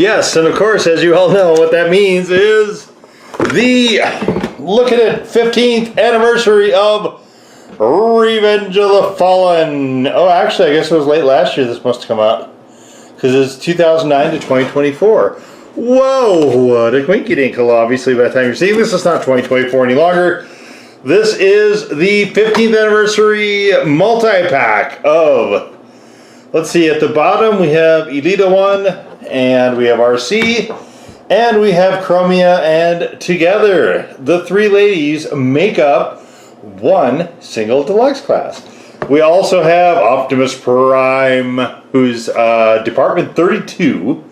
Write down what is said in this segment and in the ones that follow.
Yes, and of course, as you all know, what that means is the, look at it, 15th anniversary of Revenge of the Fallen. Oh, actually, I guess it was late last year this must have come out. Because it's 2009 to 2024. Whoa, what a quinky-dinkle. Obviously, by the time you're seeing this, it's not 2024 any longer. This is the 15th anniversary multi-pack of, let's see, at the bottom we have Elita 1, and we have Arcee, and we have Chromia, and together the three ladies make up one single deluxe class. We also have Optimus Prime, who's Department 32.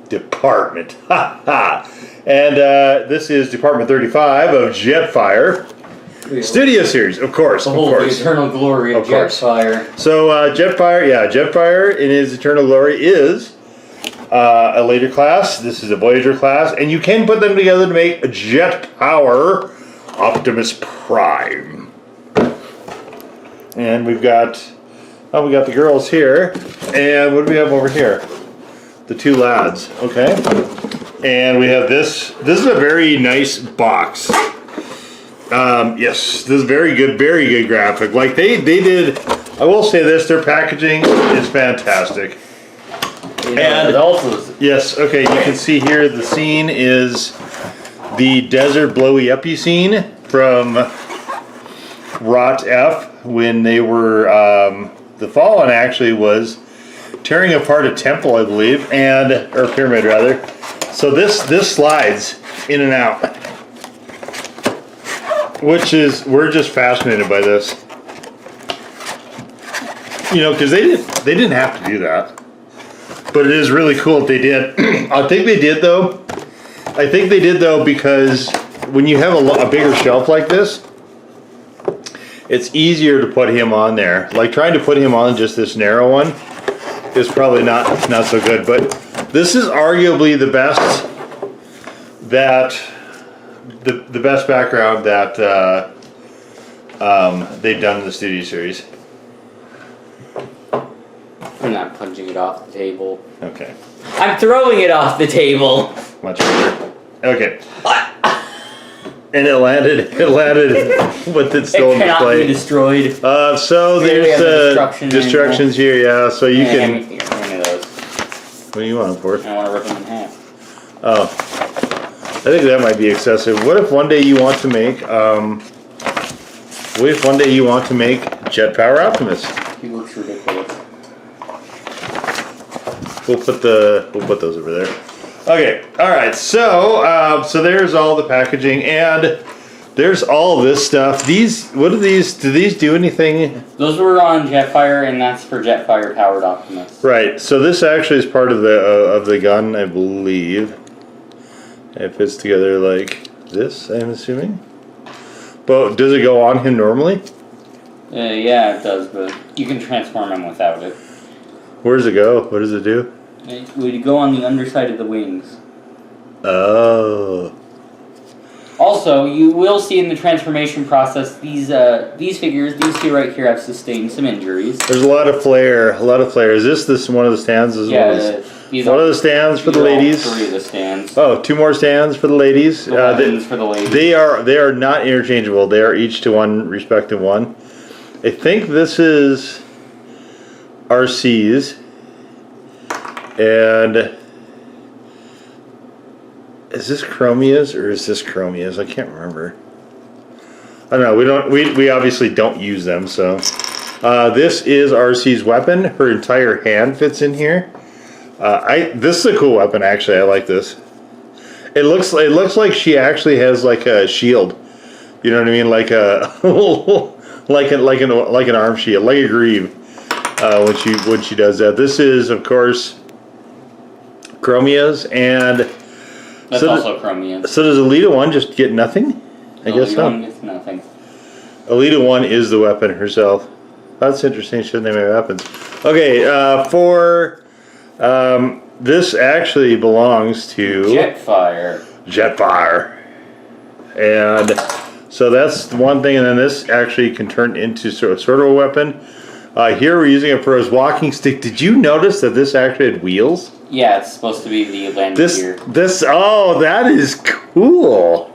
Department, and this is Department 35 of Jetfire. Studio series, of course. The eternal glory of Jetfire. So Jetfire, yeah, Jetfire in his eternal glory is a Leader Class. This is a Voyager Class, and you can put them together to make a Jet Power Optimus Prime. And we've got, oh, we got the girls here, and what do we have over here? The two lads, okay. And we have this. This is a very nice box. Yes, this is very good graphic. Like they did, I will say this, their packaging is fantastic. And also, yes, okay, you can see here the scene is the desert blowy uppy scene from ROTF when they were, the Fallen actually was tearing apart a temple, I believe, and, or pyramid rather. So this slides in and out. Which is, we're just fascinated by this. You know, because they didn't have to do that. But it is really cool that they did. I think they did though. I think they did though because when you have a bigger shelf like this, it's easier to put him on there. Like trying to put him on just this narrow one is probably not so good. But this is arguably the best that the best background that they've done in the studio series. I'm not punching it off the table. Okay. I'm throwing it off the table. Much better. Okay. And it landed with it still in cannot display. Be destroyed. So there's destructions here, yeah. So you can. One of those. What do you want them for? I want to rip them in half. Oh. I think that might be excessive. What if one day you want to make Jet Power Optimus? He looks ridiculous. We'll put those over there. Okay. All right. So so there's all the packaging and there's all this stuff. These, what are these? Do these do anything? Those were on Jetfire, and that's for Jetfire powered Optimus. Right. So this actually is part of the gun, I believe. It fits together like this, I'm assuming. But does it go on him normally? Yeah, it does, but you can transform him without it. Where does it go? What does it do? It would go on the underside of the wings. Oh. Also, you will see in the transformation process, these figures, these two right here, have sustained some injuries. There's a lot of flare. Is this one of the stands? Yeah, one of the stands for the ladies. 3 of the stands. Oh, 2 more stands for the ladies. The weapons for the ladies. They are not interchangeable. They are each to one respective one. I think this is Arcee's, and is this Chromia's or is this Chromia's? I can't remember. I don't know. We obviously don't use them. So this is Arcee's weapon. Her entire hand fits in here. This is a cool weapon, actually. I like this. It looks like she actually has like a shield. You know what I mean? Like a like an arm shield, like a greave. When she does that. This is, of course, Chromia's, and that's also Chromia. So does Elita 1 just get nothing? I guess so. Elita 1 gets nothing. Elita 1 is the weapon herself. That's interesting. Shouldn't they make weapons? Okay, this actually belongs to Jetfire. And so that's one thing, and then this actually can turn into sort of a weapon. Here we're using it for his walking stick. Did you notice that this actually had wheels? Yeah, it's supposed to be the landing gear. Oh, that is cool.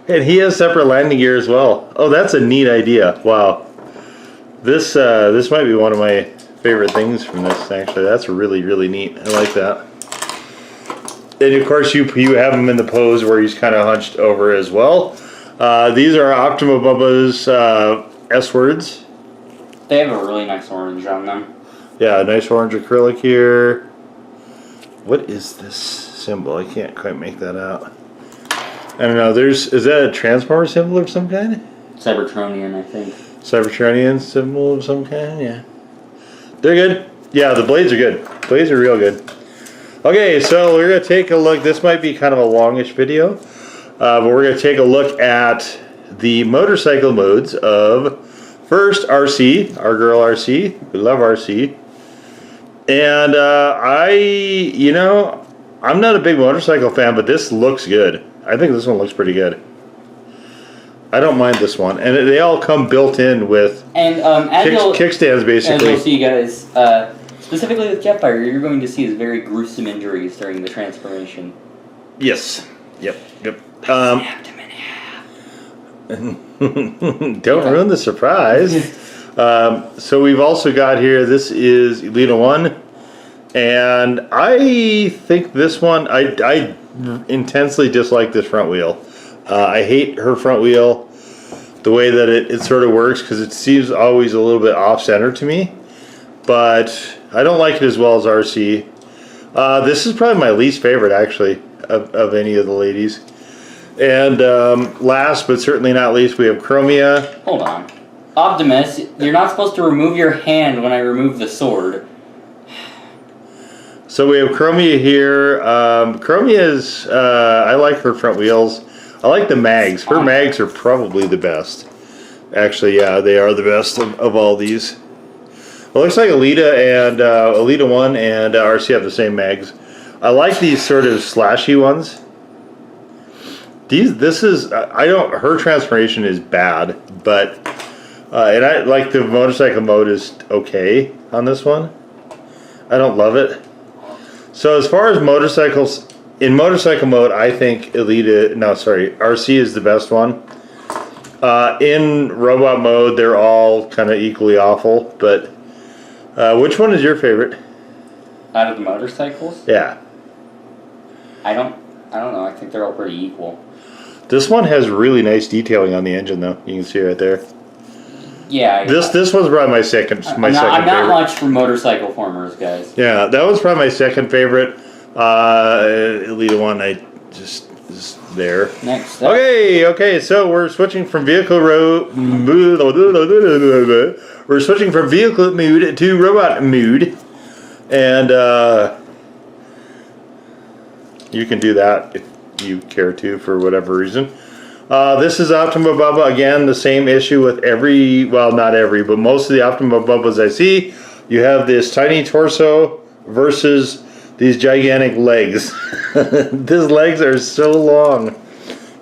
And he has separate landing gear as well. Oh, that's a neat idea. Wow. This might be one of my favorite things from this, actually. That's really, really neat. I like that. And of course, you have him in the pose where he's kind of hunched over as well. These are Optima Bubba's S-words. They have a really nice orange on them. Yeah, nice orange acrylic here. What is this symbol? I can't quite make that out. I don't know. Is that a Transformer symbol of some kind? Cybertronian, I think. Cybertronian symbol of some kind, yeah. They're good. Yeah, the blades are good. Blades are real good. Okay, so we're going to take a look. This might be kind of a longish video, but we're going to take a look at the motorcycle modes of, first, Arcee, our girl Arcee. We love Arcee. And I'm not a big motorcycle fan, but this looks good. I think this one looks pretty good. I don't mind this one, and they all come built in with kickstands, basically. As you'll see, guys, specifically with Jetfire, you're going to see his very gruesome injuries during the transformation. Yes. Yep. Snapped him in half. Don't ruin the surprise. So we've also got here. This is Elita 1, and I think this one. I intensely dislike this front wheel. I hate her front wheel, the way that it sort of works, because it seems always a little bit off-center to me. But I don't like it as well as Arcee. This is probably my least favorite, actually, of any of the ladies. And last but certainly not least, we have Chromia. Hold on. Optimus, you're not supposed to remove your hand when I remove the sword. So we have Chromia here. Chromia is, I like her front wheels. I like the mags. Her mags are probably the best. Actually, yeah, they are the best of all these. It looks like Elita and Elita 1 and Arcee have the same mags. I like these sort of slashy ones. Her transformation is bad, but, and I like the motorcycle mode is okay on this one. I don't love it. So as far as motorcycles, in motorcycle mode, I think Arcee is the best one. In robot mode, they're all kind of equally awful, but which one is your favorite? Out of the motorcycles? Yeah. I don't know. I think they're all pretty equal. This one has really nice detailing on the engine, though. You can see right there. Yeah. This one's probably my second favorite. I'm not much for motorcycle formers, guys. Yeah, that was probably my second favorite. Elita 1, I just there. Next up. Okay, so we're switching from vehicle mode to robot mode. And you can do that if you care to for whatever reason. This is Optima Bubba. Again, the same issue with not every, but most of the Optima Bubbas I see. You have this tiny torso versus these gigantic legs. His legs are so long.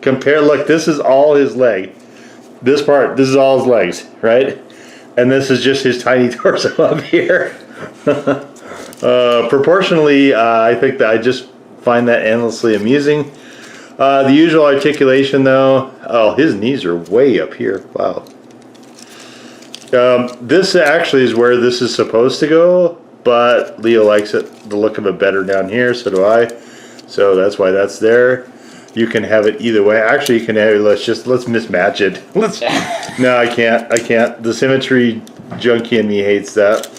Look, this is all his leg. This is all his legs, right? And this is just his tiny torso up here. Proportionally, I think that I just find that endlessly amusing. The usual articulation, though. Oh, his knees are way up here. Wow. This actually is where this is supposed to go, but Leo likes the look of it better down here. So do I. So that's why that's there. You can have it either way. Actually, you can have it. Let's mismatch it. No, I can't. The symmetry junkie in me hates that.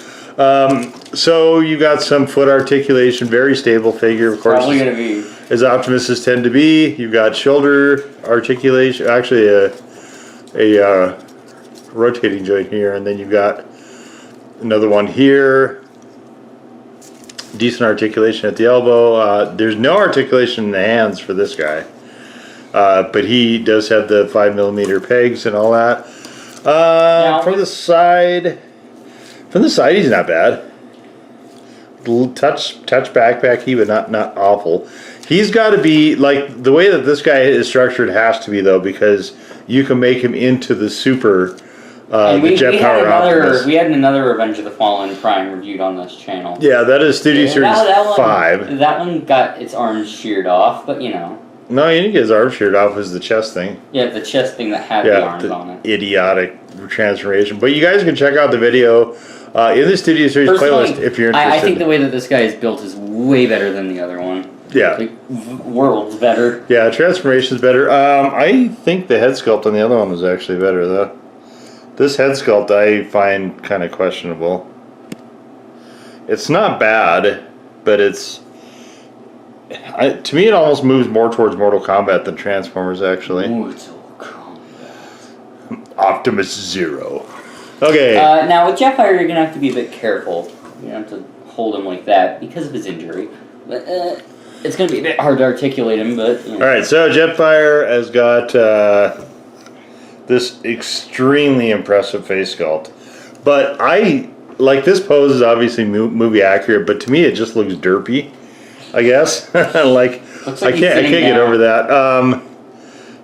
So you got some foot articulation, very stable figure, of course. Probably gonna be as Optimuses tend to be. You've got shoulder articulation, actually a rotating joint here, and then you've got another one here. Decent articulation at the elbow. There's no articulation in the hands for this guy, but he does have the 5mm pegs and all that. From the side, he's not bad. Touch backpacky, but not awful. He's got to be like the way that this guy is structured has to be though, because you can make him into the super And we Jetfire Optimus. we had another Revenge of the Fallen Prime reviewed on this channel. Yeah, that is Studio Series 5. That one got its arms sheared off, but you know. No, you didn't get his arm sheared off. It was the chest thing. Yeah, the chest thing that had the arms on it. Idiotic transformation. But you guys can check out the video in the Studio Series playlist if you're interested. I think the way that this guy is built is way better than the other one. Yeah. Like, worlds better. Yeah, transformation's better. I think the head sculpt on the other one was actually better, though. This head sculpt I find kind of questionable. It's not bad, but it's... to me, it almost moves more towards Mortal Kombat than Transformers, actually. Mortal Kombat. Optimus Zero. Okay. Now, with Jetfire, you're going to have to be a bit careful. You don't have to hold him like that because of his injury. But, it's going to be a bit hard to articulate him, but... You know. Alright, so Jetfire has got this extremely impressive face sculpt. But like, this pose is obviously movie accurate, but to me it just looks derpy, I guess. like I can't get over that.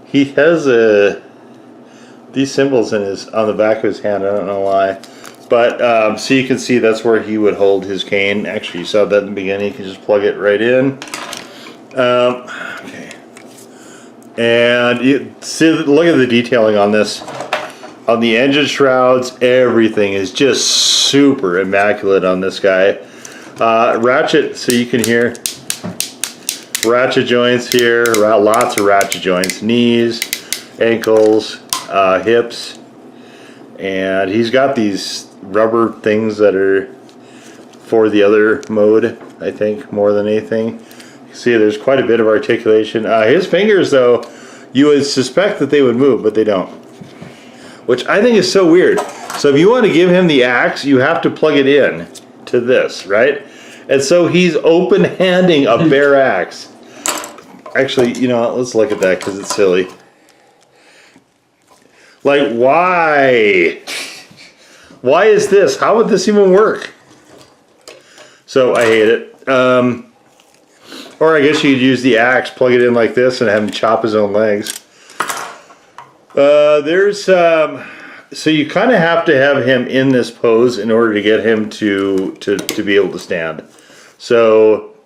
He has these symbols on the back of his hand. I don't know why. But, so you can see that's where he would hold his cane. Actually, you saw that in the beginning. You can just plug it right in. Okay. And you see, look at the detailing on this. On the engine shrouds, everything is just super immaculate on this guy. Ratchet, so you can hear. Ratchet joints here. Lots of ratchet joints. Knees, ankles, hips. And he's got these rubber things that are for the other mode, I think, more than anything. You see, there's quite a bit of articulation. His fingers, though, you would suspect that they would move, but they don't. Which I think is so weird. So if you want to give him the axe, you have to plug it in to this, right? And so he's open-handing a bare axe. Actually, you know, let's look at that because it's silly. Like, why? Why is this? How would this even work? So I hate it. Or I guess you could use the axe, plug it in like this, and have him chop his own legs. So you kind of have to have him in this pose in order to get him to be able to stand. So,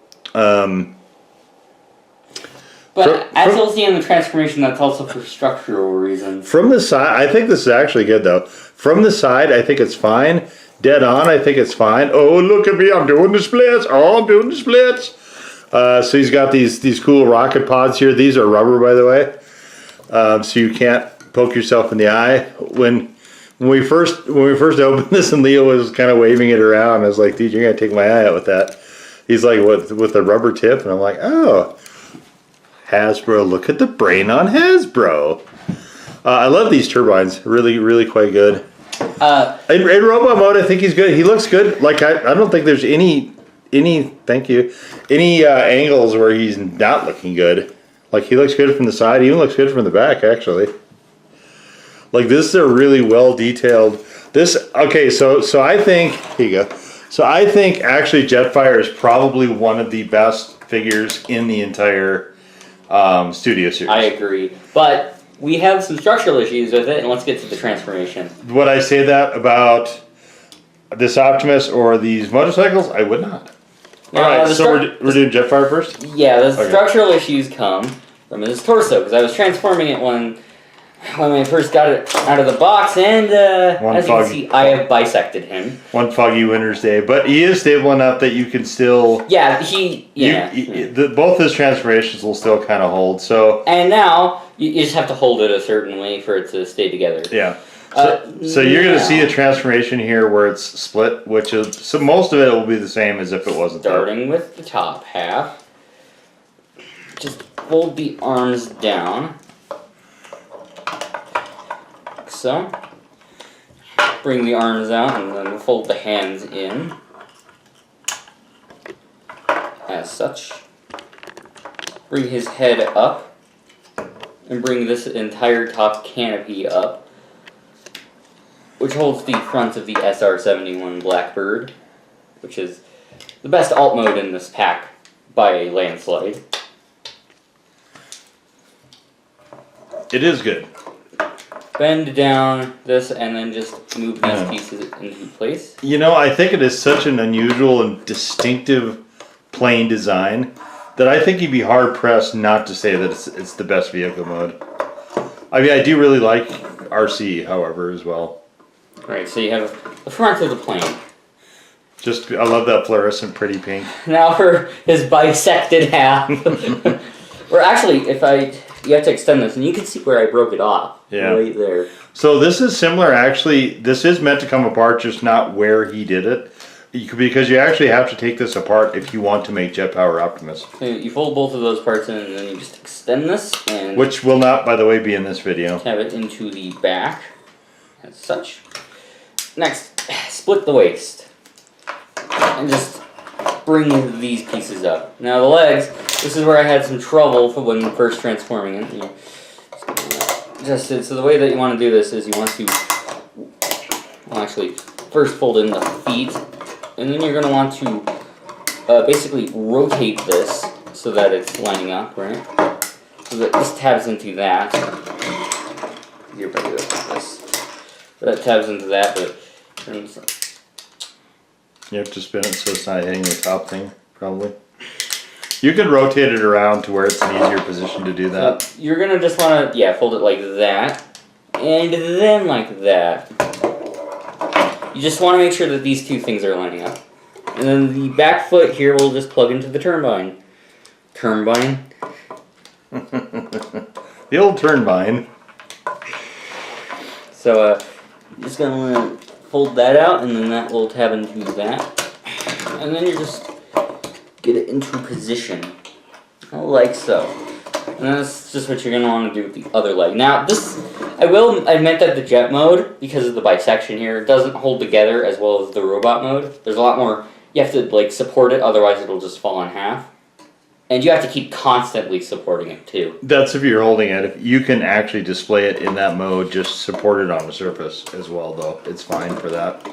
but as you'll see in the transformation, that's also for structural reasons. From the side, I think this is actually good though. From the side, I think it's fine. Dead on, I think it's fine. Oh, look at me, I'm doing the splits. Oh, I'm doing the splits. So he's got these cool rocket pods here. These are rubber, by the way. So you can't poke yourself in the eye. When we first opened this and Leo was kind of waving it around, I was like, dude, you're going to take my eye out with that. He's like, what, with the rubber tip? And I'm like, oh, Hasbro, look at the brain on Hasbro. I love these turbines. Really, really quite good. In robot mode, I think he's good. He looks good. Like, I don't think there's any angles where he's not looking good. Like, he looks good from the side. He even looks good from the back, actually. Like, this is a really well detailed. Okay, so I think, here you go. So I think actually Jetfire is probably one of the best figures in the entire Studio Series. I agree, but we have some structural issues with it, and let's get to the transformation. Would I say that about this Optimus or these motorcycles? I would not. Now, alright, so we're doing Jetfire first? Yeah, the structural issues come from his torso, because I was transforming it when I first got it out of the box, and as you can see, I have bisected him. One foggy winter's day, but he is stable enough that you can still... Yeah, both his transformations will still kind of hold, so... And now, you just have to hold it a certain way for it to stay together. Yeah. So you're going to see a transformation here where it's split, which is... So most of it will be the same as if it wasn't Starting with the top half. Just fold the arms down. So, bring the arms out and then fold the hands in, as such. Bring his head up, and bring this entire top canopy up, which holds the front of the SR-71 Blackbird, which is the best alt mode in this pack by a landslide. It is good. bend down this and then just move these pieces into place. You know, I think it is such an unusual and distinctive plane design that I think you'd be hard pressed not to say that it's the best vehicle mode. I mean, I do really like Arcee, however, as well. Alright, so you have the front of the plane. Just, I love that fluorescent pretty pink. Now for his bisected half. Or actually, you have to extend this, and you can see where I broke it off. Yeah. Right there. So this is similar, actually. This is meant to come apart, just not where he did it. Because you actually have to take this apart if you want to make Jetpower Optimus. So you fold both of those parts in, and then you just extend this, and Which will not, by the way, be in this video. have it into the back, as such. Next, split the waist, and just bring these pieces up. Now the legs, this is where I had some trouble for when first transforming it. So the way that you want to do this is you want to, well, actually, first fold in the feet, and then you're going to want to basically rotate this so that it's lining up, right? So that this tabs into that. You're better with this. But that tabs into that, but You have to spin it so it's not hitting the top thing, probably. You can rotate it around to where it's an easier position to do that. So you're going to just want to, fold it like that, and then like that. You just want to make sure that these two things are lining up. And then the back foot here will just plug into the turbine. Turbine? The old turbine. So, you're just going to fold that out, and then that will tab into that. And then you just get it into position. Like so. And that's just what you're going to want to do with the other leg. Now, this, I will admit that the jet mode, because of the bisection here, doesn't hold together as well as the robot mode. There's a lot more, you have to like support it, otherwise it'll just fall in half. And you have to keep constantly supporting it too. That's if you're holding it. If you can actually display it in that mode, just support it on the surface as well, though. It's fine for that.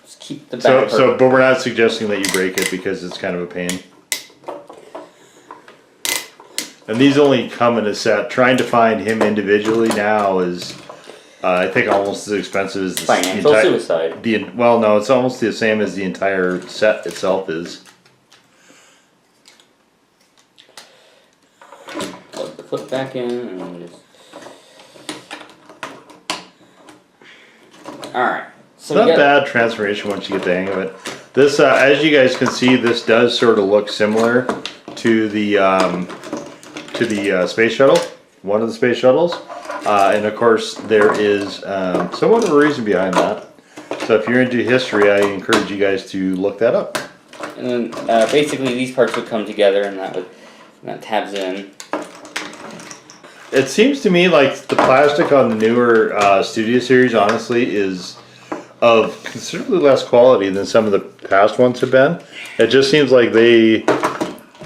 Just keep the back But we're not suggesting that you break it because it's kind of a pain. And these only come in a set. Trying to find him individually now is, I think, almost as expensive as the financial suicide. Well, no, it's almost the same as the entire set itself is. Plug the foot back in and just. Alright. So it's not bad transformation once you get the hang of it. This, as you guys can see, this does sort of look similar to the space shuttle, one of the space shuttles, and of course there is somewhat of a reason behind that. So if you're into history, I encourage you guys to look that up. And then basically these parts would come together, and that tabs in. It seems to me like the plastic on the newer Studio Series, honestly, is of considerably less quality than some of the past ones have been. It just seems like they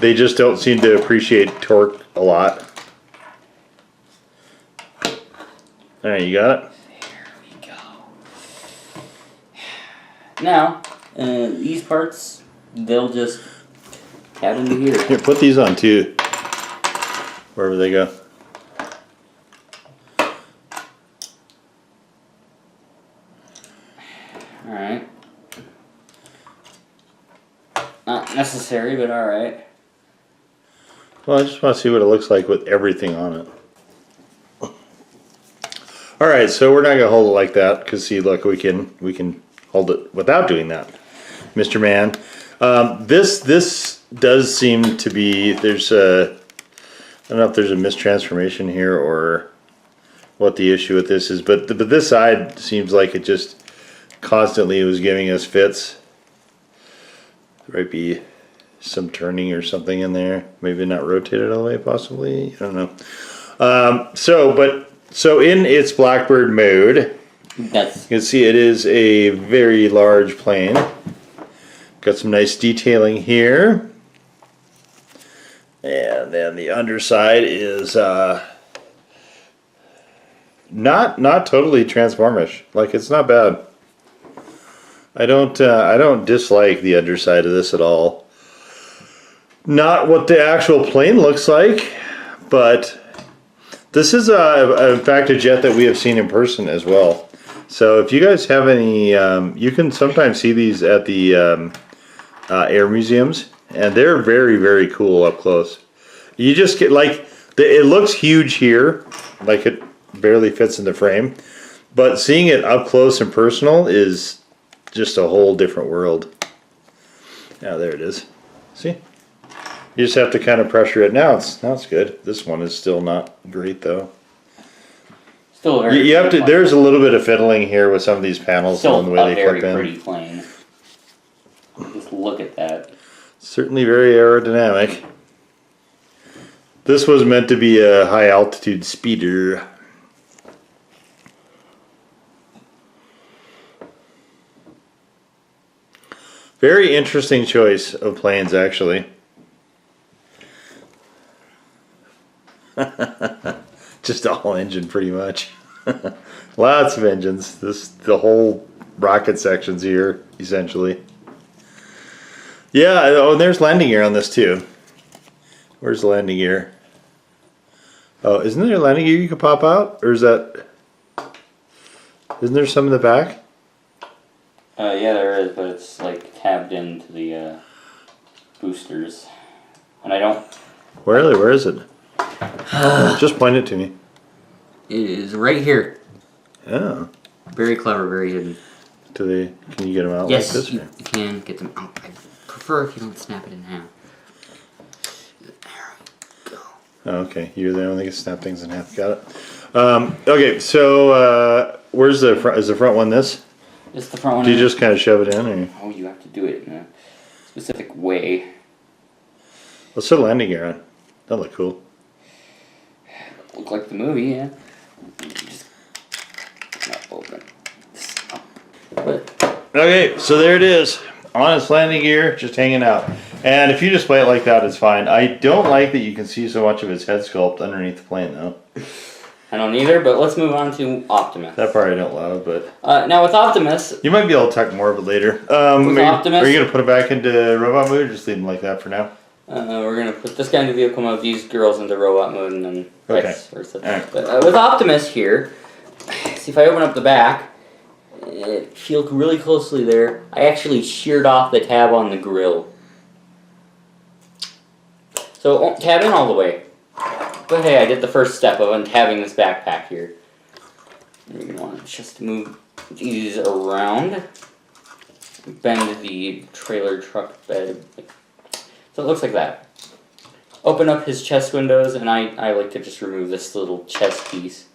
just don't seem to appreciate torque a lot. Alright, you got it? There we go. Now, these parts, they'll just tab into here. Here, put these on too. Wherever they go. Alright. Not necessary, but alright. Well, I just want to see what it looks like with everything on it. Alright, so we're not going to hold it like that, because see, look, we can hold it without doing that, Mr. Man. This does seem to be, there's a, I don't know if there's a mistransformation here, or what the issue with this is, but this side seems like it just constantly was giving us fits. There might be some turning or something in there, maybe not rotated all the way, possibly, I don't know. So in its Blackbird mode, you can see it is a very large plane. Got some nice detailing here, and then the underside is not totally Transformish. Like, it's not bad. I don't dislike the underside of this at all. Not what the actual plane looks like, but This is, in fact, a jet that we have seen in person as well. So if you guys have any, you can sometimes see these at the air museums, and they're very, very cool up close. You just get, like, it looks huge here, like it barely fits in the frame, but seeing it up close and personal is just a whole different world. Now there it is. See? You just have to kind of pressure it. Now it's good. This one is still not great though. Still very. You have to. There's a little bit of fiddling here with some of these panels Still and the way they clip in. Still a very pretty plane. Just look at that. Certainly very aerodynamic. This was meant to be a high altitude speeder. Very interesting choice of planes, actually. Just all engine, pretty much. Lots of engines. The whole rocket section's here, essentially. Yeah. Oh, and there's landing gear on this too. Where's the landing gear? Oh, isn't there a landing gear you can pop out, or is that? Isn't there some in the back? Yeah, there is, but it's like tabbed into the boosters, and I don't. Really? Where is it? Just point it to me. It is right here. Oh. Very clever, very hidden. Do they? Can you get them out Yes, like this? you can get them out. I prefer if you don't snap it in half. There we go. Oh, okay, you're the only that can snap things in half. Got it. Okay, so where's the front? Is the front one this? It's the front one. Do you just kind of shove it in, or? Oh, you have to do it in a specific way. Let's put a landing gear on. That look cool. Look like the movie, yeah. Just not open this up. But Okay, so there it is. On its landing gear, just hanging out. And if you display it like that, it's fine. I don't like that you can see so much of its head sculpt underneath the plane, though. I don't either, but let's move on to Optimus. That part I don't love, but... Now with Optimus... You might be able to tuck more of it later. Optimus, are you going to put it back into robot mode, or just leave them like that for now? we're going to put this guy into vehicle mode, these girls into robot mode, and then vice versa. Right. But with Optimus here, see if I open up the back, if you look really closely there, I actually sheared off the tab on the grill. So it won't tab in all the way. But hey, I did the first step of untabbing this backpack here. You're going to want to just move these around. Bend the trailer truck bed. So it looks like that. Open up his chest windows, and I like to just remove this little chest piece.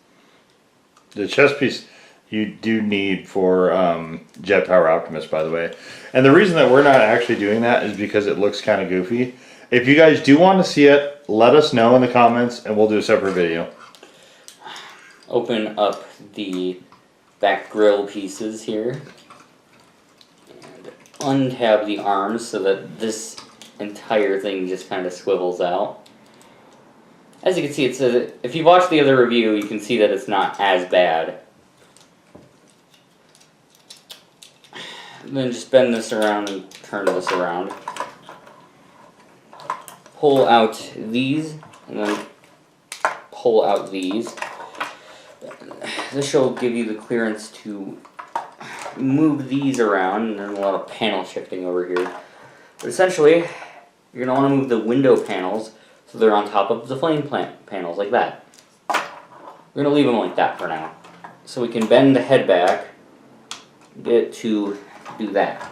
The chest piece you do need for Jet Power Optimus, by the way. And the reason that we're not actually doing that is because it looks kind of goofy. If you guys do want to see it, let us know in the comments, and we'll do a separate video. Open up the back grill pieces here. And untab the arms so that this entire thing just kind of swivels out. As you can see, if you watch the other review, you can see that it's not as bad. And then just bend this around and turn this around. Pull out these, and then pull out these. This will give you the clearance to move these around, and there's a lot of panel shifting over here. But essentially, you're going to want to move the window panels so they're on top of the flame plant panels, like that. We're going to leave them like that for now. So we can bend the head back, get it to do that.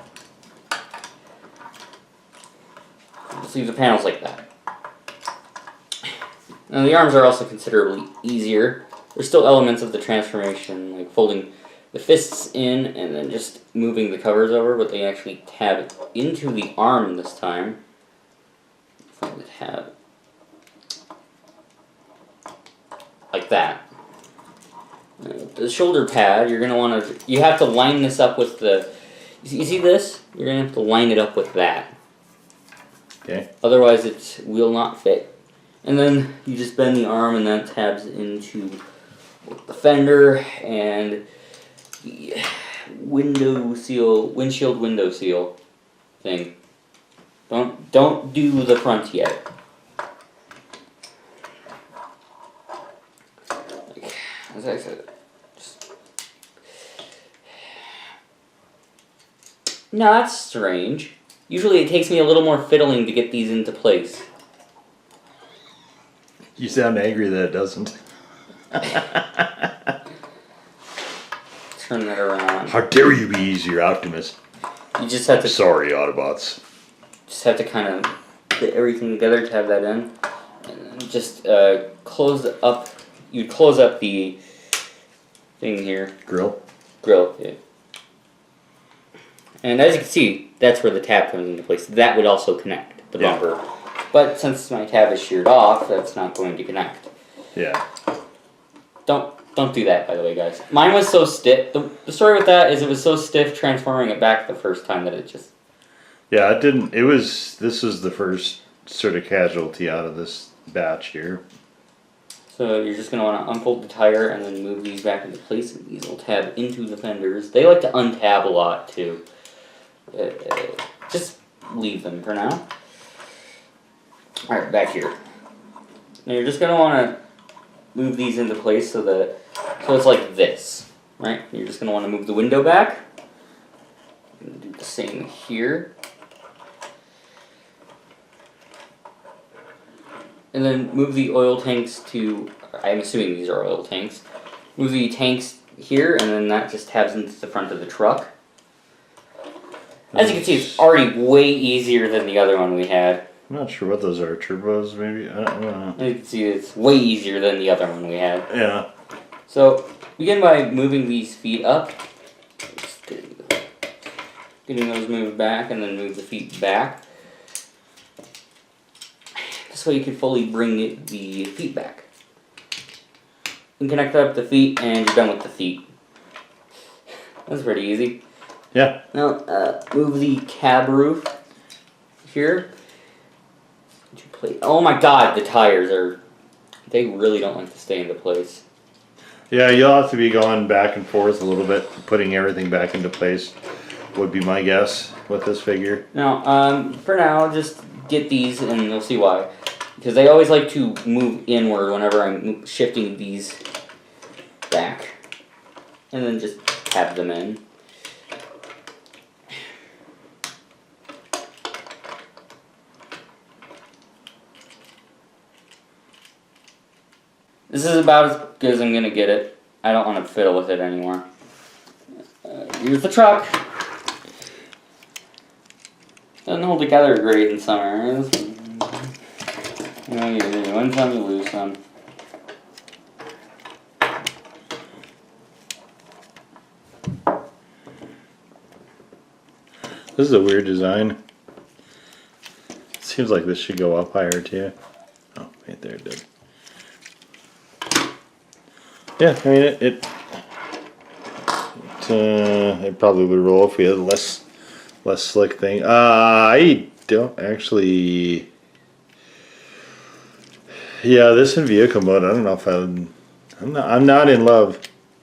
Just leave the panels like that. Now the arms are also considerably easier. There's still elements of the transformation, like folding the fists in and then just moving the covers over, but they actually tab into the arm this time. Find the tab. Like that. The shoulder pad, you're going to want to, you have to line this up with the, you see this? You're going to have to line it up with that. Okay. Otherwise it will not fit. And then you just bend the arm and that tabs into the fender and the windshield window seal thing. Don't do the front yet. as I said, no, that's strange. Usually it takes me a little more fiddling to get these into place. You sound angry that it doesn't. Turn that around. How dare you be easier, Optimus? You just have to. Sorry, Autobots. Just have to kind of get everything together to have that in, and then just close up. You close up the thing here. Grill. Yeah. And as you can see, that's where the tab comes into place. That would also connect the bumper, but since my tab is sheared off, that's not going to connect. Yeah. Don't do that, by the way, guys. Mine was so stiff. The story with that is it was so stiff transforming it back the first time that it just... Yeah, it didn't... This was the first sort of casualty out of this batch here. So you're just going to want to unfold the tire and then move these back into place. And these will tab into the fenders. They like to untab a lot, too. Just leave them for now. Alright, back here. Now you're just going to want to move these into place so it's like this, right? You're just going to want to move the window back. Do the same here. And then move the oil tanks to, I'm assuming these are oil tanks. Move the tanks here, and then that just tabs into the front of the truck. As you can see, it's already way easier than the other one we had. I'm not sure what those are. Turbos, maybe? I don't know. You can see it's way easier than the other one we had. Yeah. So, begin by moving these feet up. Just getting those moved back, and then move the feet back. This way you can fully bring the feet back. You can connect up the feet, and you're done with the feet. That's pretty easy. Yeah. Now, move the cab roof here. Oh my god, the tires are... They really don't like to stay into place. Yeah, you'll have to be going back and forth a little bit, putting everything back into place, would be my guess with this figure. Now, for now, just get these and you'll see why. Because they always like to move inward whenever I'm shifting these back. And then just tab them in. This is about as good as I'm going to get it. I don't want to fiddle with it anymore. Here's the truck. Doesn't hold together great in some areas. You know, you win some, you lose some. This is a weird design. Seems like this should go up higher too. Oh, right there it did. Yeah, I mean it probably would roll if we had a less slick thing. I don't actually. Yeah, this in vehicle mode. I don't know if I'm not in love.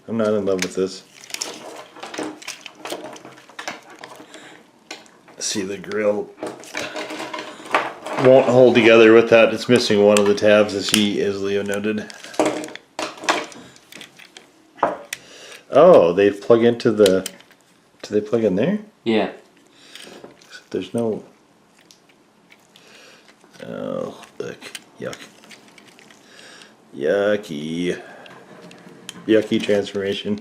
I'm not in love with this. See, the grill won't hold together with that. It's missing one of the tabs, as Leo noted. Oh, they plug into the... Do they plug in there? Yeah. There's no... Oh, look. Yuck. Yucky. Yucky transformation.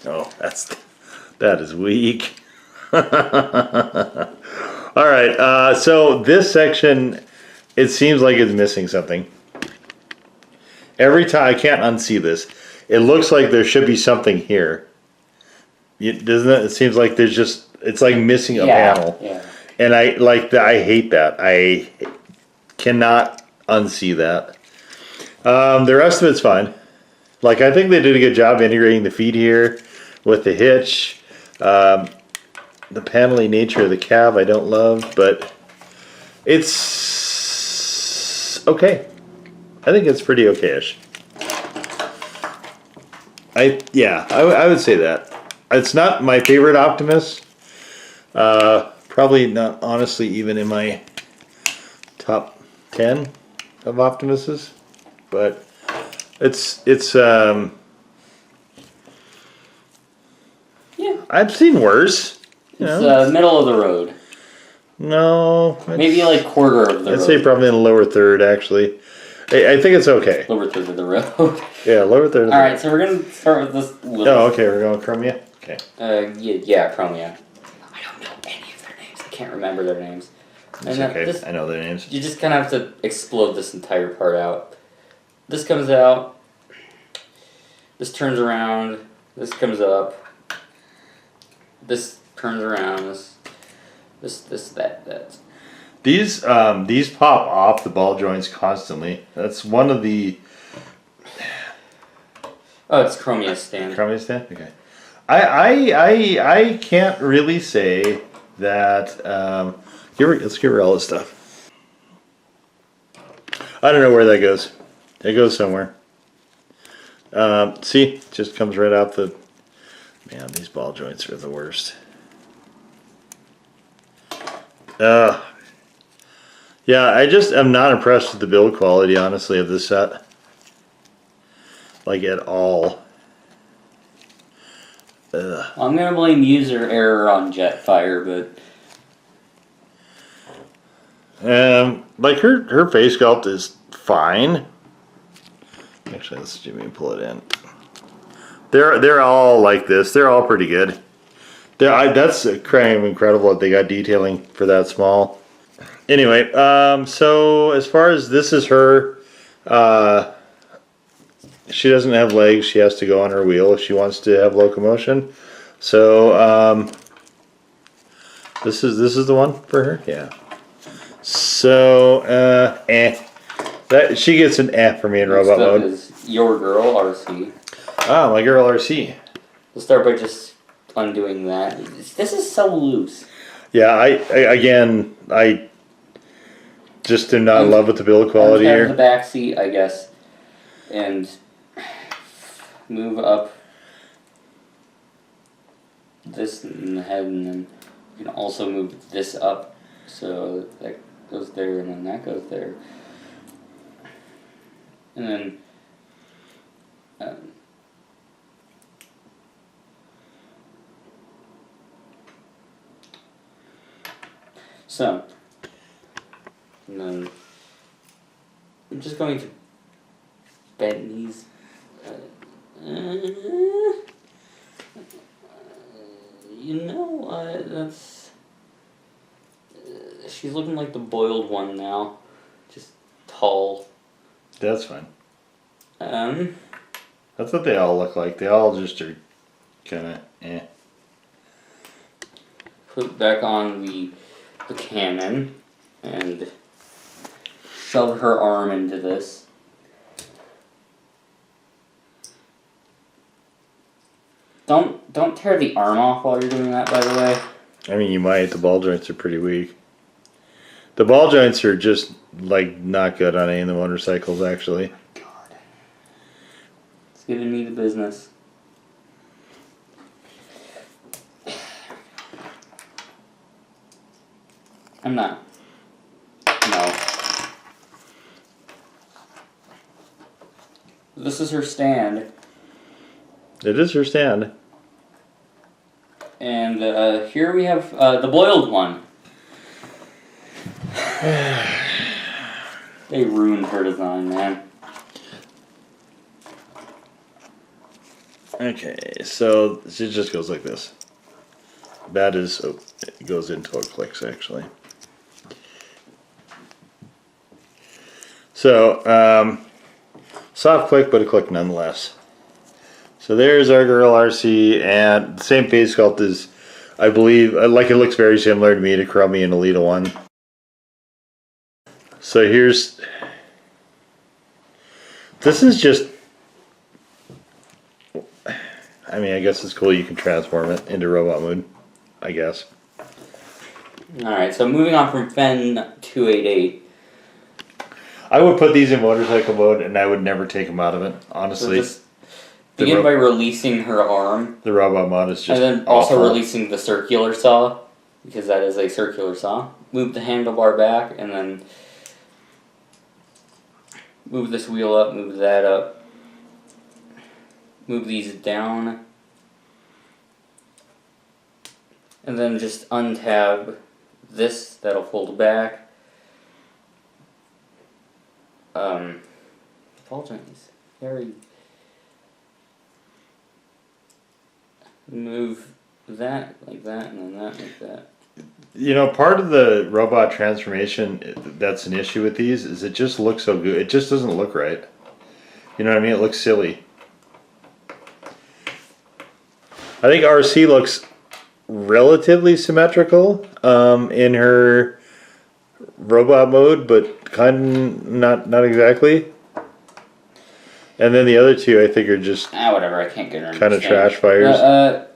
Oh, that is weak. Alright, so this section, it seems like it's missing something. Every time, I can't unsee this. It looks like there should be something here. Doesn't it? It seems like there's just, it's like missing a panel. Yeah. And I hate that. I cannot unsee that. The rest of it's fine. Like, I think they did a good job integrating the feet here with the hitch. The paneling nature of the cab I don't love, but it's okay. I think it's pretty okay-ish. I would say that. It's not my favorite Optimus. Probably not, honestly, even in my top 10. of Optimuses, but it's yeah. I've seen worse. It's middle of the road. No, Maybe like quarter of the road. I'd say probably in the lower third, actually. I think it's okay. Lower third of the road. Yeah, lower third. Alright, so we're going to start with this little... Oh, okay, we're going Chromia? Okay. Yeah, Chromia. I don't know any of their names. I can't remember their names. It's okay, I know their names. You just kind of have to explode this entire part out. This comes out. This turns around. This comes up. This turns around. That. These pop off the ball joints constantly. That's one of the... Oh, it's Chromia stand. Chromia stand? Okay. I can't really say that... let's get rid of all this stuff. I don't know where that goes. It goes somewhere. See? It just comes right out the... Man, these ball joints are the worst. Yeah, I just am not impressed with the build quality, honestly, of this set. Like, at all. I'm going to blame user error on Jetfire, but... like, her face sculpt is fine. Actually, let's see me pull it in. They're all like this. They're all pretty good. That's kind of incredible that they got detailing for that small. Anyway, so as far as this is her, she doesn't have legs. She has to go on her wheel if she wants to have locomotion. So this is the one for her. Yeah. So that she gets an for me in robot mode. Is your girl Arcee. Ah, my girl Arcee. We'll start by just undoing that. This is so loose. Yeah, I just am not in love with the build quality here. The back seat, I guess, and move up this in the head, and then you can also move this up, so that goes there, and then that goes there, and then. So, and then I'm just going to bend these. That's. She's looking like the boiled one now, just tall. That's fine. That's what they all look like. They all just are kind of eh. Put back on the cannon and shove her arm into this. Don't tear the arm off while you're doing that, by the way. I mean, you might. The ball joints are pretty weak. The ball joints are just like not good on any of the motorcycles, actually. God, it's giving me the business. I'm not. No. This is her stand. It is her stand. And here we have the boiled one. They ruined her design, man. Okay, so it just goes like this. That is, oh, it goes into a clicks actually. So, soft click, but a click nonetheless. So there's our girl Arcee, and the same face sculpt is, I believe, like it looks very similar to me to Chromia and Elita 1. So here's, this is just, I mean, I guess it's cool you can transform it into robot mode, I guess. Alright, so moving on from Fen 288. I would put these in motorcycle mode and I would never take them out of it, honestly. So begin by releasing her arm. The robot mod is just and then also releasing the circular saw, because that is a circular saw. Move the handlebar back and then move this wheel up, move that up, move these down, and then just untab this, that'll fold back. Apologize. Very. Move that like that, and then that like that. You know, part of the robot transformation that's an issue with these is it just looks so good. It just doesn't look right. You know what I mean? It looks silly. I think Arcee looks relatively symmetrical in her robot mode, but kind of not exactly. And then the other two, I think, are just whatever. I can't get her. Kind of trash fires.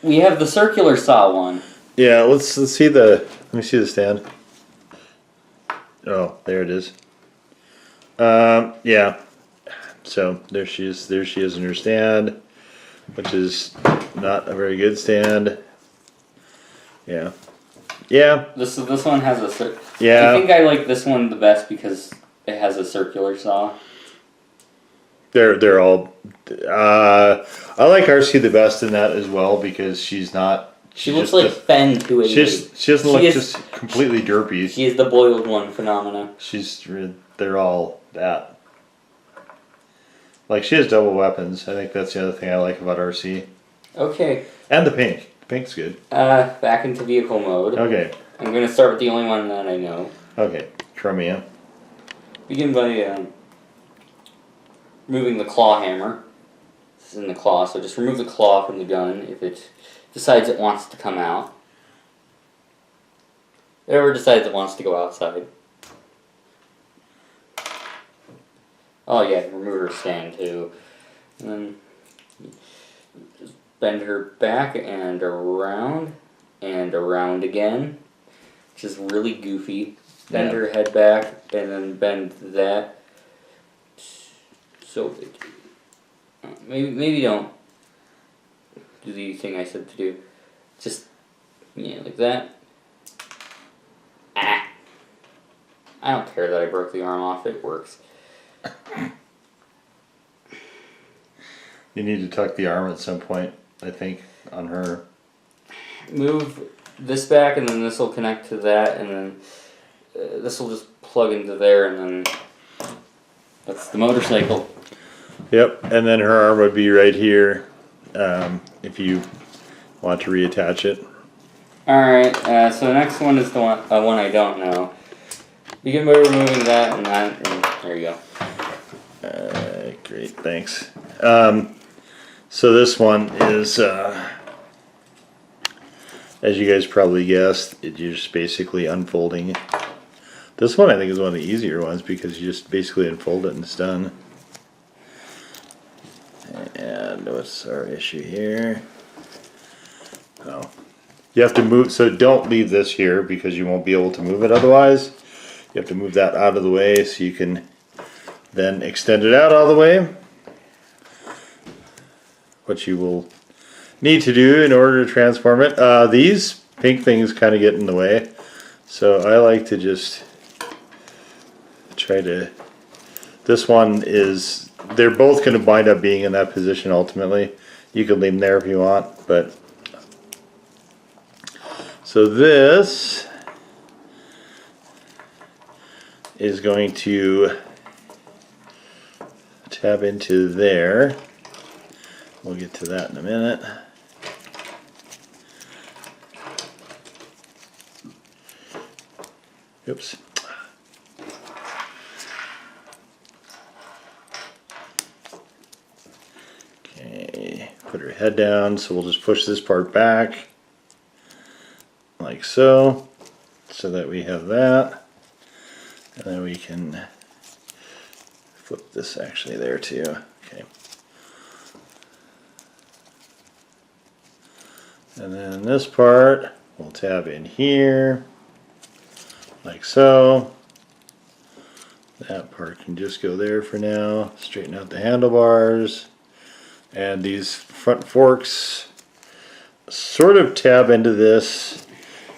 We have the circular saw one. Yeah, let's see the. Let me see the stand. Oh, there it is. Yeah. So there she is. There she is in her stand, which is not a very good stand. Yeah. Yeah. This one has a. Yeah. I think I like this one the best because it has a circular saw. They're all. I like Arcee the best in that as well because she's not. She looks like Fen 288. She doesn't look just completely derpy. She is the boiled one phenomena. They're all that. Like she has double weapons. I think that's the other thing I like about Arcee. Okay. And the pink. The pink's good. Back into vehicle mode. Okay. I'm gonna start with the only one that I know. Okay. Chromia. Begin by removing the claw hammer. This is in the claw, so just remove the claw from the gun if it decides it wants to come out. Whoever decides it wants to go outside. Oh yeah, remove her stand too. And then just bend her back and around again, which is really goofy. Bend her head back and then bend that. So maybe don't do the thing I said to do. Just like that. I don't care that I broke the arm off. It works. You need to tuck the arm at some point, I think, on her. Move this back, and then this will connect to that, and then this will just plug into there, and then that's the motorcycle. Yep, and then her arm would be right here if you want to reattach it. Alright, so the next one is the one I don't know. Begin by removing that, and there you go. Great, thanks. So this one is, as you guys probably guessed, you're just basically unfolding. This one I think is one of the easier ones because you just basically unfold it and it's done. And what's our issue here? Oh, you have to move, so don't leave this here because you won't be able to move it otherwise. You have to move that out of the way so you can then extend it out all the way. What you will need to do in order to transform it. These pink things kind of get in the way, so I like to just try to. This one is. They're both going to wind up being in that position ultimately. You can leave them there if you want, but. So this is going to tab into there. We'll get to that in a minute. Oops. Okay, put her head down, so we'll just push this part back like so that we have that. And then we can flip this actually there too. Okay. And then this part, we'll tab in here, like so. That part can just go there for now. Straighten out the handlebars. And these front forks sort of tab into this,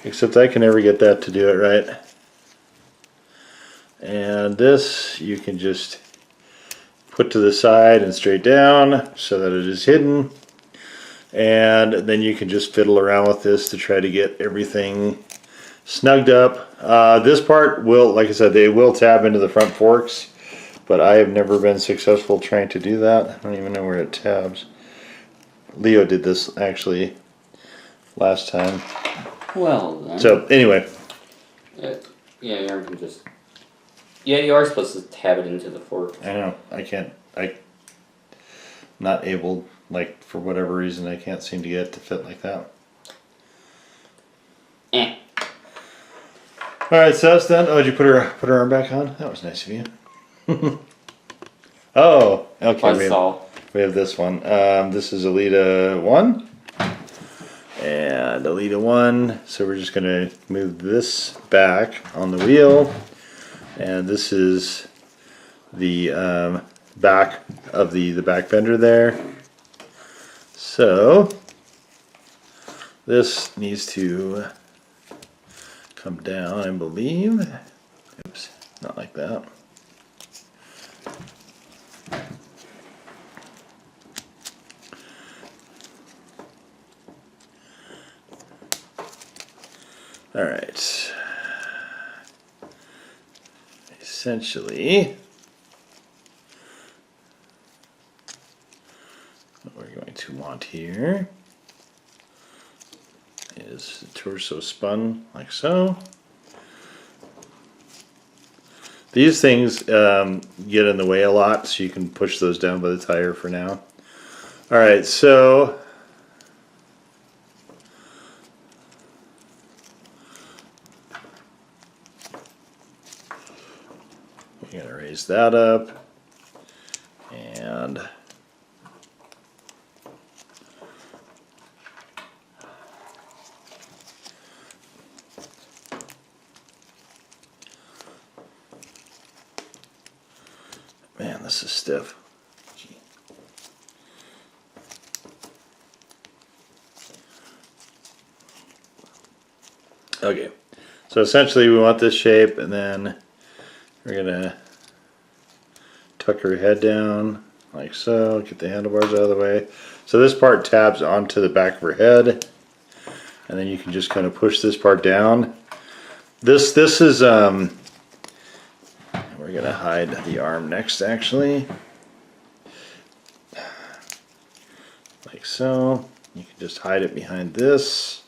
except I can never get that to do it right. And this you can just put to the side and straight down so that it is hidden. And then you can just fiddle around with this to try to get everything snugged up. This part will, like I said, they will tab into the front forks, but I have never been successful trying to do that. I don't even know where it tabs. Leo did this actually last time. Well then. So anyway. Yeah, you can just. Yeah, you are supposed to tab it into the fork. I know. I can't. Not able. Like for whatever reason, I can't seem to get it to fit like that. Eh. All right, so that's done. Oh, did you put her arm back on? That was nice of you. Oh, okay. We have this one. This is Elita 1. And Elita 1. So we're just going to move this back on the wheel. And this is the back of the back fender there. So this needs to come down, I believe. Oops, not like that. All right. Essentially, what we're going to want here is the torso spun like so. These things get in the way a lot, so you can push those down by the tire for now. All right, so we're gonna raise that up, and man, this is stiff. Okay, so essentially we want this shape, and then we're gonna tuck her head down like so, get the handlebars out of the way. So this part tabs onto the back of her head, and then you can just kind of push this part down. This is we're gonna hide the arm next, actually, like so. You can just hide it behind this,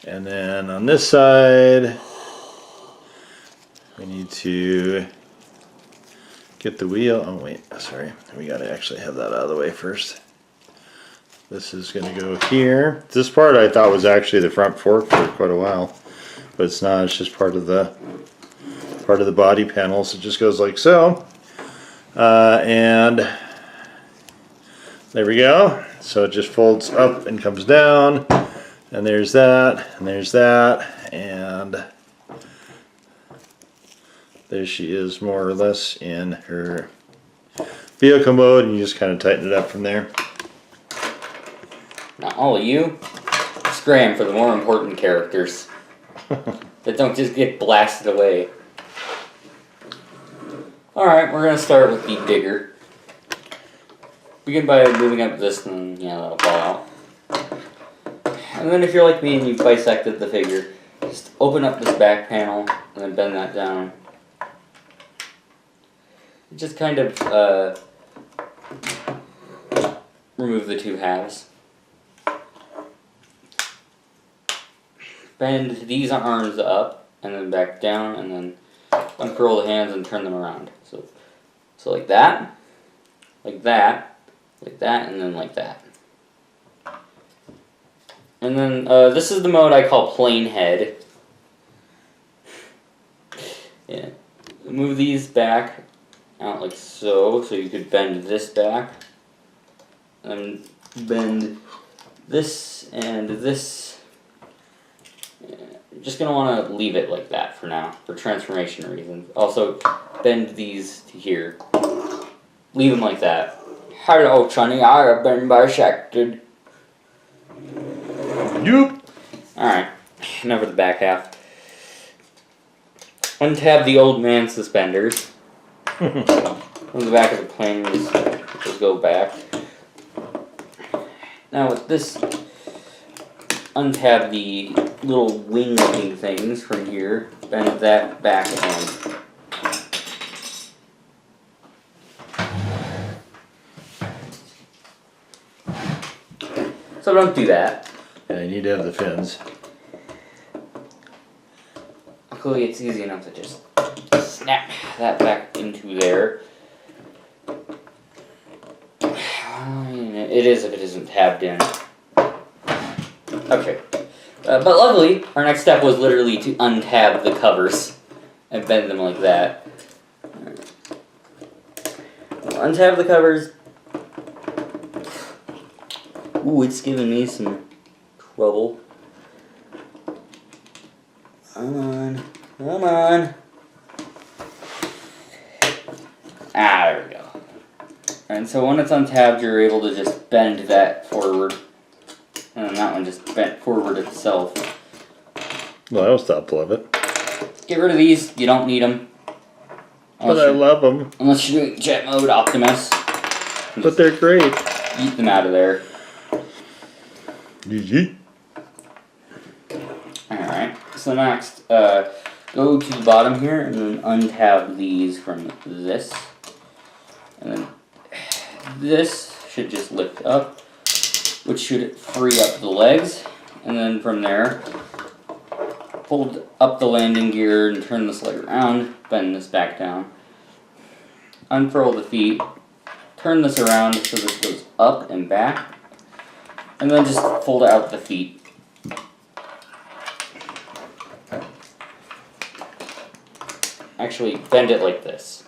and then on this side we need to get the wheel. Oh wait, sorry, we gotta actually have that out of the way first. This is gonna go here. This part I thought was actually the front fork for quite a while, but it's not. It's just part of the body panel. So it just goes like so, and there we go. So it just folds up and comes down, and there's that, and there's that, and there she is, more or less in her vehicle mode, and you just kind of tighten it up from there. Now all of you, scram for the more important characters that don't just get blasted away. Alright, we're going to start with the digger. Begin by moving up this, and yeah, that'll fall out. And then if you're like me and you've bisected the figure, just open up this back panel and then bend that down. Just kind of remove the two halves. Bend these arms up and then back down, and then uncurl the hands and turn them around. So like that, like that, like that, and then like that. And then this is the mode I call plain head. Yeah. Move these back out like so you could bend this back, and bend this and this. Yeah. You're just going to want to leave it like that for now, for transformation reasons. Also, bend these to here. Leave them like that. Hello, Sonny, I have been bisected. Yup. Alright, now for the back half. Untab the old man suspenders. From the back of the plane, just go back. Now with this, untab the little wing-looking things from here, bend that back end. So don't do that. Yeah, you need to have the fins. Luckily it's easy enough to just snap that back into there. It is if it isn't tabbed in. Okay. But luckily, our next step was literally to untab the covers and bend them like that. Untab the covers. Ooh, it's giving me some trouble. Come on. Come on. Ah, there we go. And so when it's untabbed, you're able to just bend that forward. And then that one just bent forward itself. Well, that was thoughtful of it. Get rid of these. You don't need them. But I love them. Unless you're doing jet mode Optimus. But they're great. Eat them out of there. GG. Alright. So next, go to the bottom here and then untab these from this. And then this should just lift up, which should free up the legs. And then from there, hold up the landing gear and turn this leg around, bend this back down. Unfurl the feet, turn this around so this goes up and back. And then just fold out the feet. Actually, bend it like this.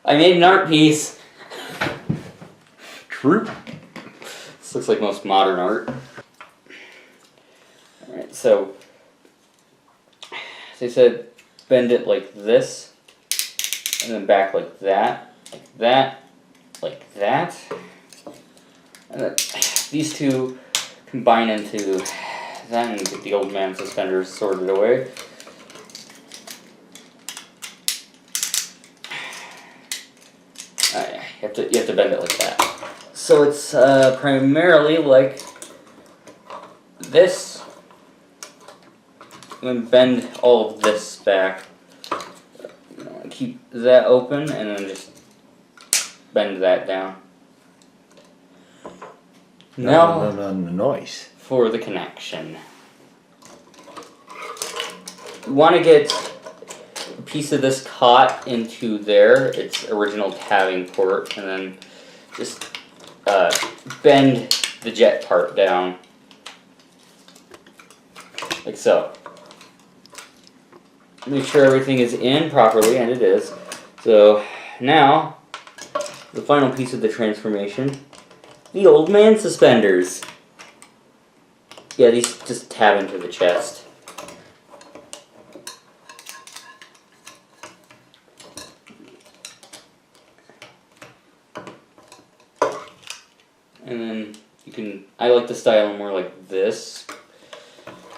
I made an art piece. True. This looks like most modern art. Alright, so as I said, bend it like this, and then back like that, like that, like that. And then these two combine into that and get the old man suspenders sorted away. You have to bend it like that. So it's primarily like this. And then bend all of this back. Keep that open and then just bend that down. Now nice. For the connection. You want to get a piece of this caught into there, its original tabbing port, and then just bend the jet part down. Like so. Make sure everything is in properly, and it is. So now, the final piece of the transformation, the old man suspenders. Yeah, these just tab into the chest. And then you can, I like to style them more like this.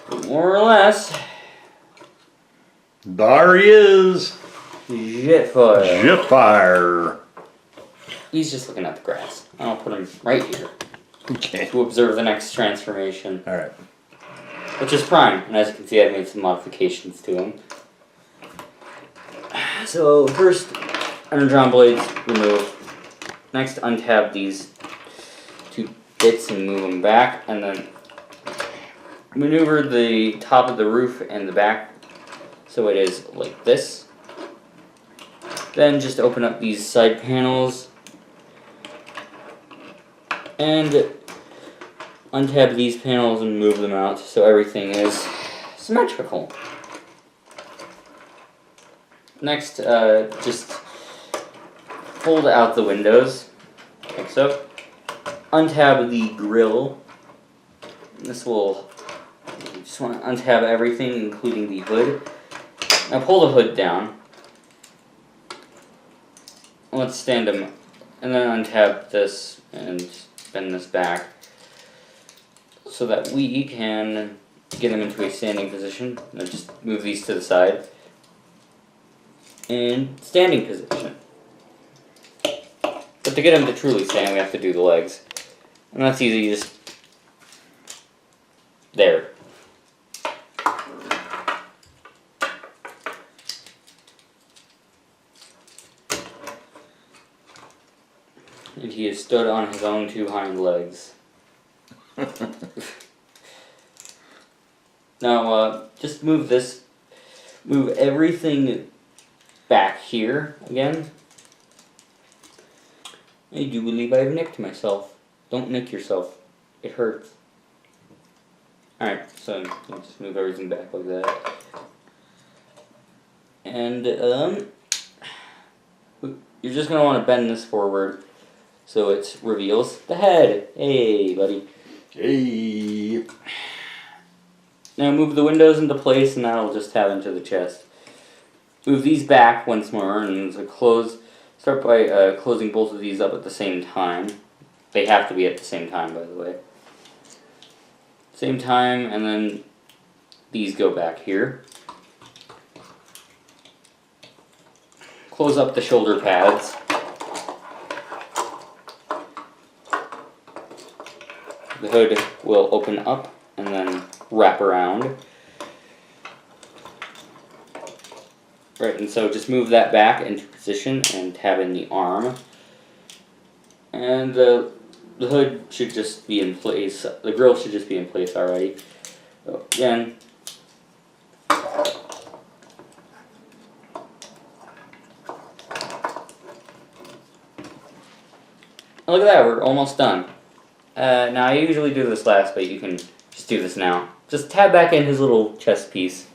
But more or less. There he is. Jetfire. Jetfire. He's just looking at the grass. I'll put him right here. Okay. To observe the next transformation. Alright. Which is Prime. And as you can see, I've made some modifications to him. So first, Energon blades, remove. Next, untab these two bits and move them back. And then maneuver the top of the roof and the back so it is like this. Then just open up these side panels and untab these panels and move them out so everything is symmetrical. Next, just fold out the windows, like so. Untab the grill. This will, you just want to untab everything, including the hood. Now pull the hood down. Let's stand them, and then untab this and bend this back so that we can get them into a standing position. And just move these to the side. And standing position. But to get them to truly stand, we have to do the legs. And that's easy, just there. And he is stood on his own 2 hind legs. Now, just move everything back here again. I do believe I've nicked myself. Don't nick yourself. It hurts. Alright, so you just move everything back like that. And, you're just going to want to bend this forward so it reveals the head. Hey, buddy. Hey. Now move the windows into place and that'll just have into the chest. Move these back once more and start by closing both of these up at the same time. They have to be at the same time, by the way. Same time, and then these go back here. Close up the shoulder pads. The hood will open up and then wrap around. Right, and so just move that back into position and tab in the arm. And the hood should just be in place. The grill should just be in place already. So again, look at that, we're almost done. Now I usually do this last, but you can just do this now. Just tab back in his little chest piece.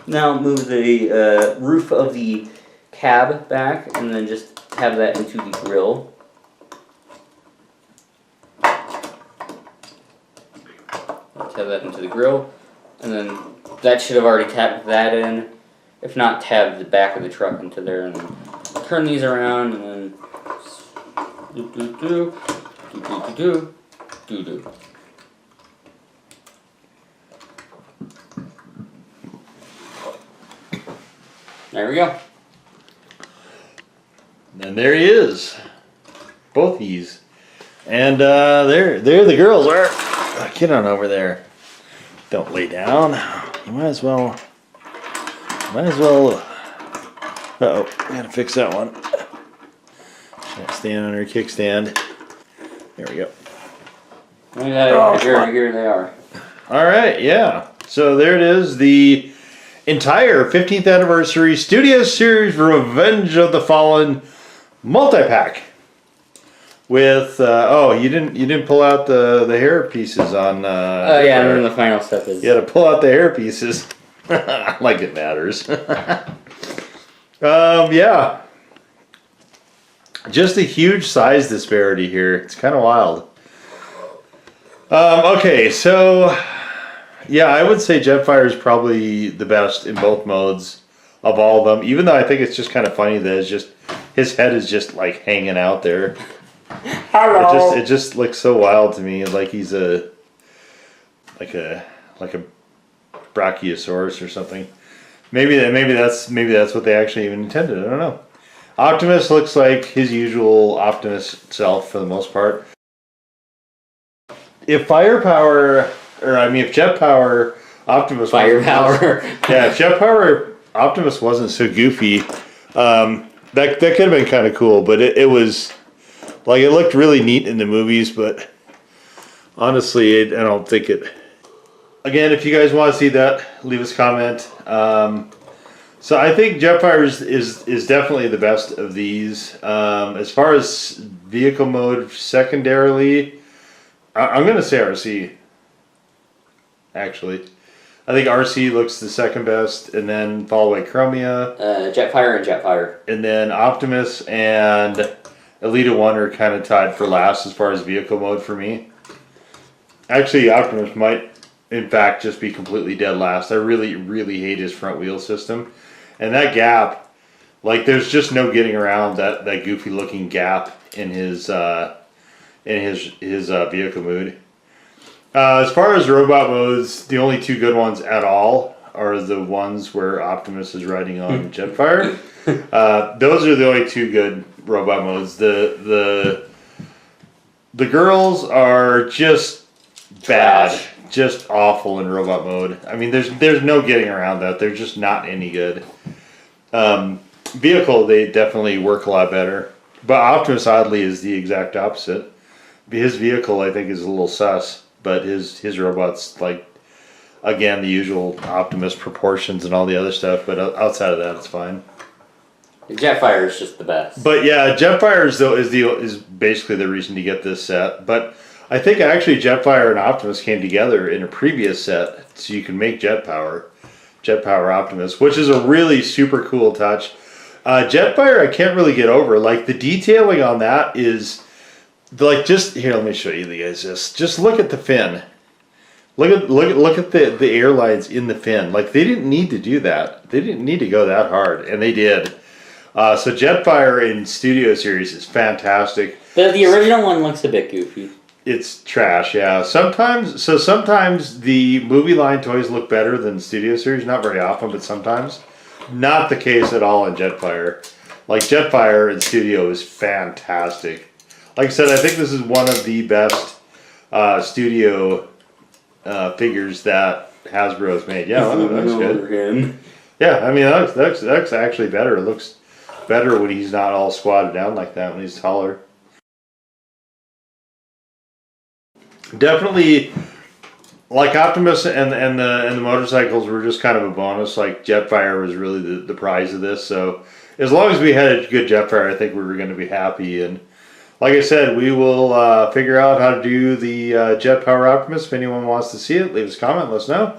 Now move the roof of the cab back and then just tab that into the grill. Tab that into the grill, and then that should have already tabbed that in. If not, tab the back of the truck into there and then turn these around and then do. There we go. And there he is. Both these. And there the girls are. Get on over there. Don't lay down. You might as well. Uh-oh, gotta fix that one. Stand on her kickstand. There we go. Here they are. Alright, yeah. So there it is. The entire 15th anniversary Studio Series Revenge of the Fallen multi-pack. With you didn't pull out the hair pieces on yeah, and then the final step is you had to pull out the hair pieces. Like it matters. Yeah. Just a huge size disparity here. It's kind of wild. Okay, so yeah, I would say Jetfire is probably the best in both modes of all of them. Even though I think it's just kind of funny that it's just his head is just like hanging out there. Hello. It just looks so wild to me, like he's like a brachiosaurus or something. Maybe that's what they actually even intended. I don't know. Optimus looks like his usual Optimus self for the most part. If Jet Power Optimus if Jet Power Optimus wasn't so goofy, that could have been kind of cool. But it was like, it looked really neat in the movies, but honestly, I don't think it. Again, if you guys want to see that, leave us a comment. So I think Jetfire is definitely the best of these. As far as vehicle mode, secondarily, I'm going to say Arcee. Actually, I think Arcee looks the second best, and then followed by Chromia. Jetfire. And then Optimus and Elita 1 are kind of tied for last as far as vehicle mode for me. Actually, Optimus might, in fact, just be completely dead last. I really, really hate his front wheel system. And that gap, like, there's just no getting around that goofy looking gap in his vehicle mood. As far as robot modes, the only two good ones at all are the ones where Optimus is riding on Jetfire. Those are the only two good robot modes. The girls are just bad, Trash. just awful in robot mode. I mean, there's no getting around that. They're just not any good. Vehicle, they definitely work a lot better. But Optimus, oddly, is the exact opposite. His vehicle, I think, is a little sus. But his robot's like, again, the usual Optimus proportions and all the other stuff. But outside of that, it's fine. Jetfire is just the best. But yeah, Jetfire is basically the reason to get this set. But I think actually Jetfire and Optimus came together in a previous set, so you can make Jetpower Optimus, which is a really super cool touch. Jetfire, I can't really get over. Like the detailing on that is. Like just here, let me show you guys this. Just look at the fin. Look at the airlines in the fin. Like they didn't need to do that. They didn't need to go that hard, and they did. So Jetfire in Studio Series is fantastic. The original one looks a bit goofy. It's trash, yeah. Sometimes the movie line toys look better than Studio Series. Not very often, but sometimes. Not the case at all in Jetfire. Like Jetfire in Studio is fantastic. Like I said, I think this is one of the best studio figures that Hasbro has made. Yeah, that looks good. Yeah, I mean, that's actually better. It looks better when he's not all squatted down like that, when he's taller. Definitely, like Optimus and the motorcycles were just kind of a bonus. Like Jetfire was really the prize of this. So as long as we had a good Jetfire, I think we were going to be happy. And like I said, we will figure out how to do the Jetpower Optimus. If anyone wants to see it, leave us a comment, let us know.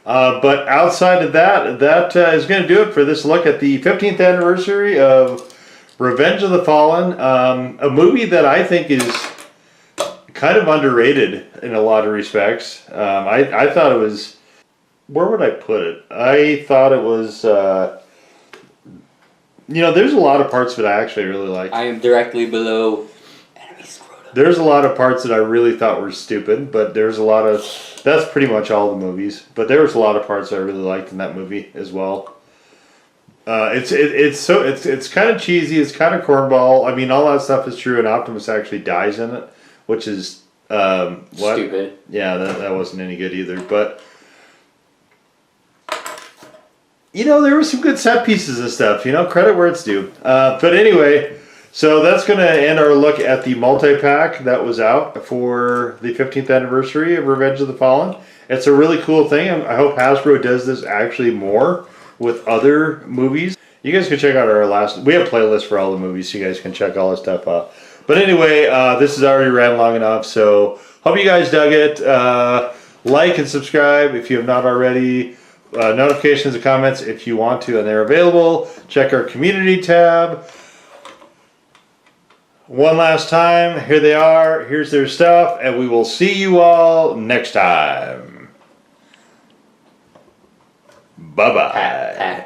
But outside of that is going to do it for this look at the 15th anniversary of Revenge of the Fallen. A movie that I think is kind of underrated in a lot of respects. I thought it was... Where would I put it? I thought it was... there's a lot of parts that I actually really liked. I am directly below enemy scrotum. There's a lot of parts that I really thought were stupid, but there's a lot of... That's pretty much all the movies. But there was a lot of parts I really liked in that movie as well. It's kind of cheesy. It's kind of cornball. I mean, all that stuff is true, and Optimus actually dies in it, which is what? Stupid. Yeah, that wasn't any good either. But there were some good set pieces and stuff. Credit where it's due. But anyway. So that's going to end our look at the multi-pack that was out for the 15th anniversary of Revenge of the Fallen. It's a really cool thing. I hope Hasbro does this actually more with other movies. You guys can check out our last... We have playlists for all the movies, so you guys can check all this stuff out. But anyway, this has already ran long enough, so hope you guys dug it. Like and subscribe if you have not already. Notifications and comments if you want to, and they're available. Check our community tab. One last time, here they are, here's their stuff, and we will see you all next time. Bye-bye.